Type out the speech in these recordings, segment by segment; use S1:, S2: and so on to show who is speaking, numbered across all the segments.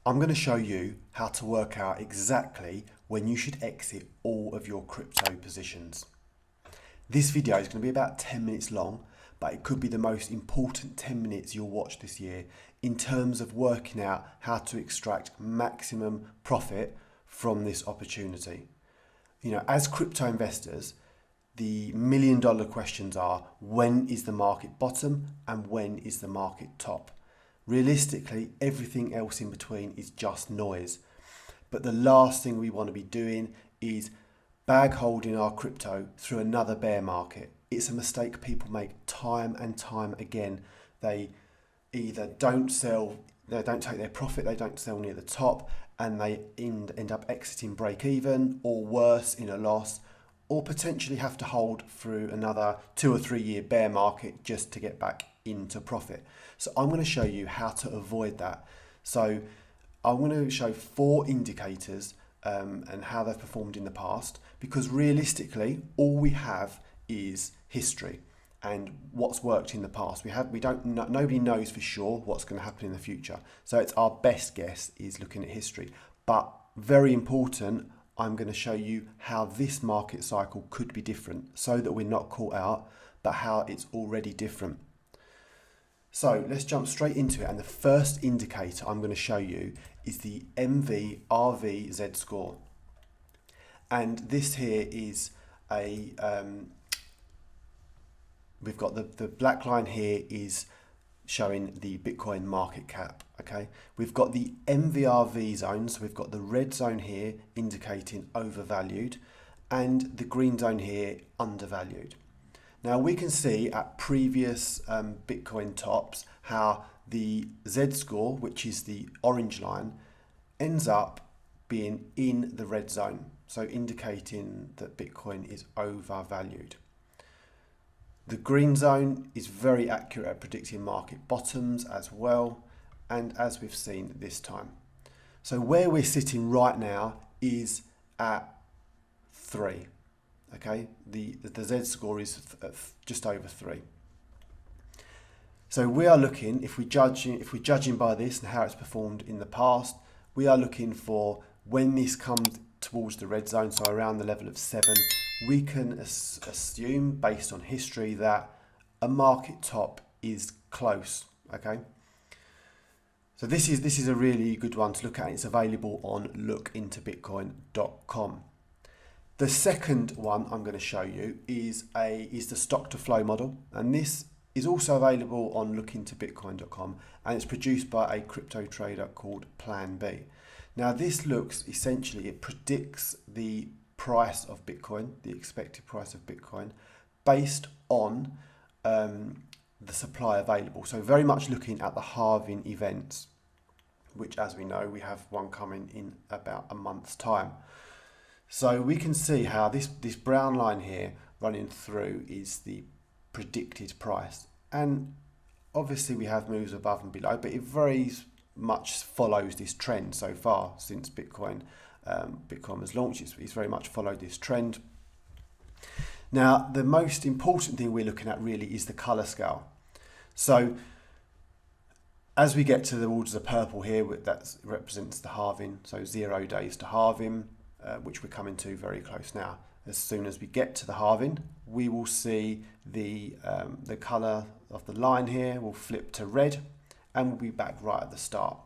S1: I'm going to show you how to work out exactly when you should exit all of your crypto positions. This video is going to be about 10 minutes long, but it could be the most important 10 minutes you'll watch this year in terms of working out how to extract maximum profit from this opportunity. You know, as crypto investors, the million-dollar questions are: when is the market bottom and when is the market top? Realistically, everything else in between is just noise. But the last thing we want to be doing is bag holding our crypto through another bear market. It's a mistake people make time and time again. They either don't sell, they don't take their profit, they don't sell near the top, and they end up exiting break even, or worse, in a loss, or potentially have to hold through another 2 or 3 year bear market just to get back into profit. So I'm going to show you how to avoid that. So I'm going to show 4 indicators and how they've performed in the past, because realistically all we have is history and what's worked in the past. Nobody knows for sure what's going to happen in the future. So it's our best guess is looking at history. But very important, I'm going to show you how this market cycle could be different so that we're not caught out, but how it's already different. So let's jump straight into it. And the first indicator I'm going to show you is the MV/RV Z-score. And this here is we've got the black line here is showing the Bitcoin market cap. Okay, we've got the MV/RV zone, so we've got the red zone here indicating overvalued and the green zone here undervalued. Now we can see at previous Bitcoin tops how the Z-score, which is the orange line, ends up being in the red zone, so indicating that Bitcoin is overvalued. The green zone is very accurate at predicting market bottoms as well, and as we've seen this time. So where we're sitting right now is at 3. Okay, the Z-score is just over 3. So we are looking, if we're judging by this and how it's performed in the past, we are looking for when this comes towards the red zone, so around the level of 7, we can assume based on history that a market top is close. Okay, so this is a really good one to look at. It's available on lookintobitcoin.com. The second one I'm going to show you is the stock to flow model, and this is also available on lookintobitcoin.com, and it's produced by a crypto trader called Plan B. Now this looks, essentially, it predicts the price of Bitcoin, the expected price of Bitcoin, based on the supply available. So very much looking at the halving events, which, as we know, we have one coming in about a month's time. So we can see how this brown line here running through is the predicted price. And obviously we have moves above and below, but it very much follows this trend so far since Bitcoin has launched. It's very much followed this trend. Now, the most important thing we're looking at really is the color scale. So as we get towards the purple here, that represents the halving, so 0 days to halving, which we're coming to very close now. As soon as we get to the halving, we will see the color of the line here will flip to red, and we'll be back right at the start.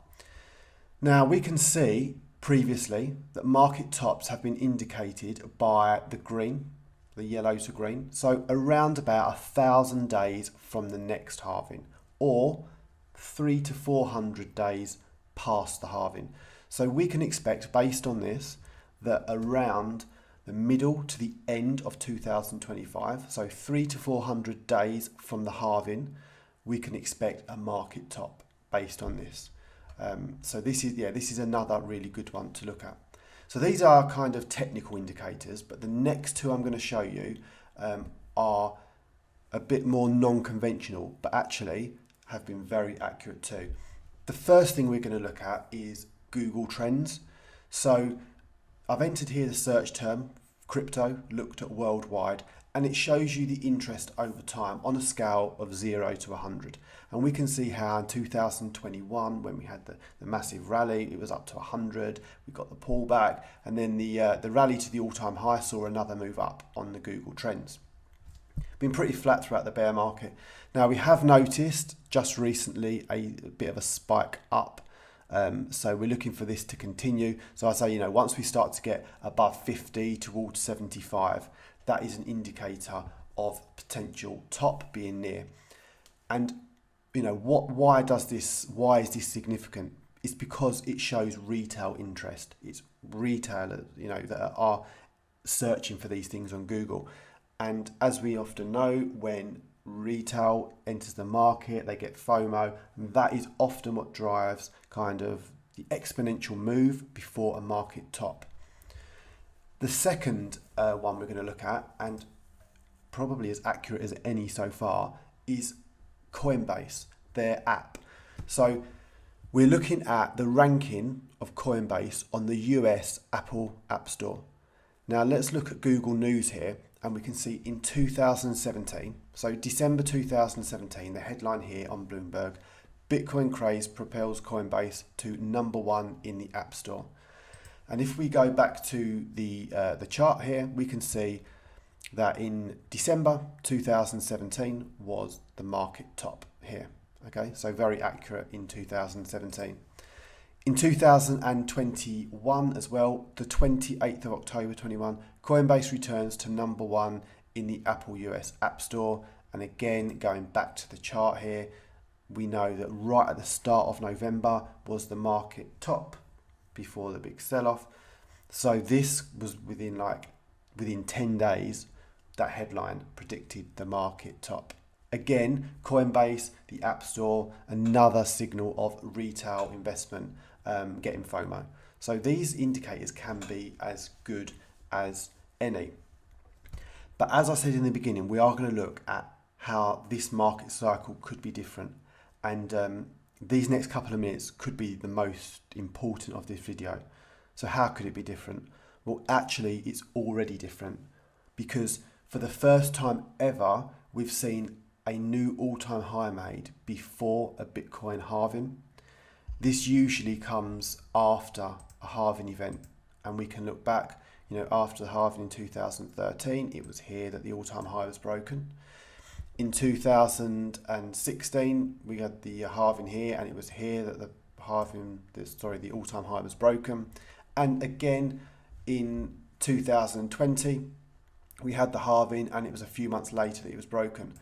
S1: Now we can see previously that market tops have been indicated by the green, the yellow to green, so around about 1,000 days from the next halving, or 300 to 400 days past the halving. So we can expect, based on this, that around the middle to the end of 2025, so 300 to 400 days from the halving, we can expect a market top based on this. So this is another really good one to look at. So these are kind of technical indicators, but the next 2 I'm going to show you are a bit more non-conventional, but actually have been very accurate too. The first thing we're going to look at is Google Trends. So I've entered here the search term crypto, looked at worldwide, and it shows you the interest over time on a scale of 0 to 100. And we can see how in 2021, when we had the massive rally, it was up to 100, we got the pullback, and then the rally to the all-time high saw another move up on the Google Trends. Been pretty flat throughout the bear market. Now we have noticed just recently a bit of a spike up. So we're looking for this to continue. So I say, once we start to get above 50 towards 75, that is an indicator of potential top being near. And why is this significant? It's because it shows retail interest. It's retailers, that are searching for these things on Google. And as we often know, when retail enters the market, they get FOMO, and that is often what drives kind of the exponential move before a market top. The second one we're going to look at, and probably as accurate as any so far, is Coinbase, their app. So we're looking at the ranking of Coinbase on the US Apple App Store. Now let's look at Google News here, and we can see in 2017, so December 2017, the headline here on Bloomberg, Bitcoin craze propels Coinbase to #1 in the App Store. And if we go back to the chart here, we can see that in December 2017 was the market top here. Okay, so very accurate in 2017. In 2021 as well, the 28th of October 21, Coinbase returns to #1 in the Apple US App Store. And again, going back to the chart here, we know that right at the start of November was the market top before the big sell-off. So this was within 10 days, that headline predicted the market top. Again, Coinbase, the App Store, another signal of retail investment getting FOMO. So these indicators can be as good as any. But as I said in the beginning, we are going to look at how this market cycle could be different. And these next couple of minutes could be the most important of this video. So how could it be different? Well, actually, it's already different, because for the first time ever, we've seen a new all-time high made before a Bitcoin halving. This usually comes after a halving event, and we can look back, after the halving in 2013, it was here that the all-time high was broken. In 2016, we had the halving here, and it was here that the all-time high was broken. And again, in 2020, we had the halving, and it was a few months later that it was broken.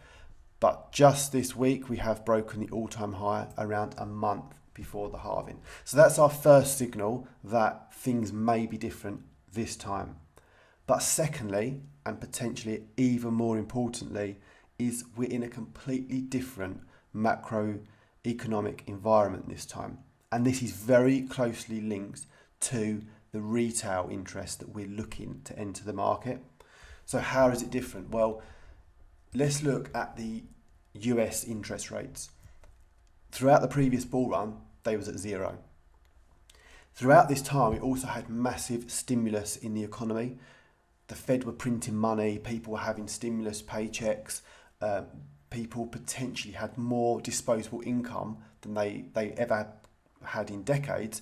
S1: But just this week, we have broken the all-time high around a month before the halving. So that's our first signal that things may be different this time. But secondly, and potentially even more importantly, is we're in a completely different macroeconomic environment this time. And this is very closely linked to the retail interest that we're looking to enter the market. So how is it different? Well, let's look at the US interest rates. Throughout the previous bull run, they was at 0. Throughout this time, we also had massive stimulus in the economy. The Fed were printing money, people were having stimulus paychecks, people potentially had more disposable income than they ever had in decades,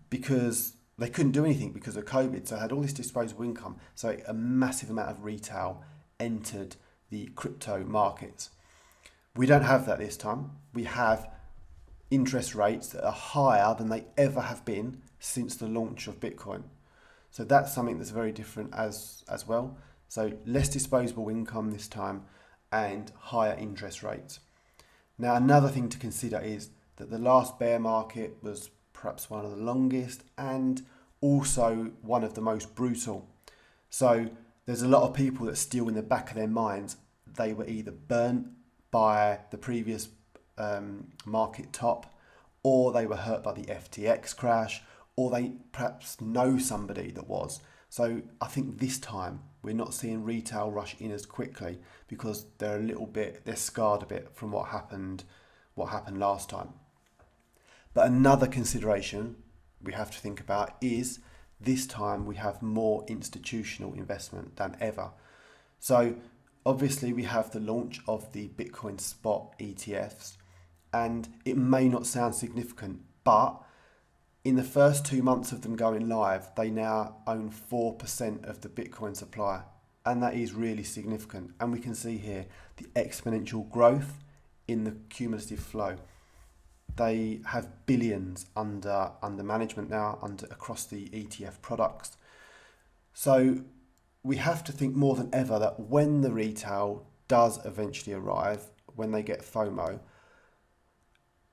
S1: because they couldn't do anything because of COVID. So they had all this disposable income. So a massive amount of retail entered the crypto markets. We don't have that this time. We have interest rates that are higher than they ever have been since the launch of Bitcoin. So that's something that's very different as well. So less disposable income this time and higher interest rates. Now, another thing to consider is that the last bear market was perhaps one of the longest and also one of the most brutal. So there's a lot of people that still in the back of their minds, they were either burnt by the previous market top, or they were hurt by the FTX crash, or they perhaps know somebody that was. So I think this time we're not seeing retail rush in as quickly because they're scarred a bit from what happened last time. But another consideration we have to think about is this time we have more institutional investment than ever. So obviously we have the launch of the Bitcoin spot ETFs, and it may not sound significant, but in the first 2 months of them going live, they now own 4% of the Bitcoin supply. And that is really significant. And we can see here the exponential growth in the cumulative flow. They have billions under management now, across the ETF products. So we have to think more than ever that when the retail does eventually arrive, when they get FOMO,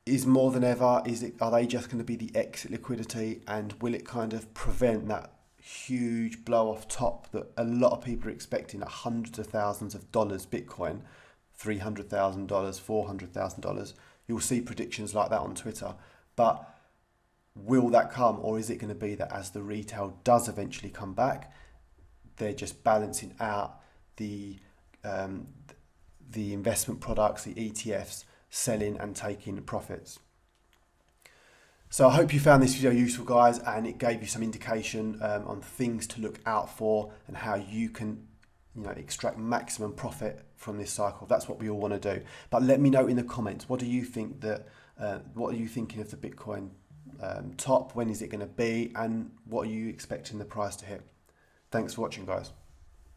S1: is more than ever, are they just going to be the exit liquidity, and will it kind of prevent that huge blow off top that a lot of people are expecting at hundreds of thousands of dollars Bitcoin, $300,000, $400,000? You'll see predictions like that on Twitter, but will that come, or is it going to be that as the retail does eventually come back, they're just balancing out the investment products, the ETFs, selling and taking the profits? So I hope you found this video useful, guys, and it gave you some indication on things to look out for and how you can, extract maximum profit from this cycle. That's what we all want to do. But let me know in the comments, what are you thinking of the Bitcoin top? When is it going to be, and what are you expecting the price to hit? Thanks for watching, guys.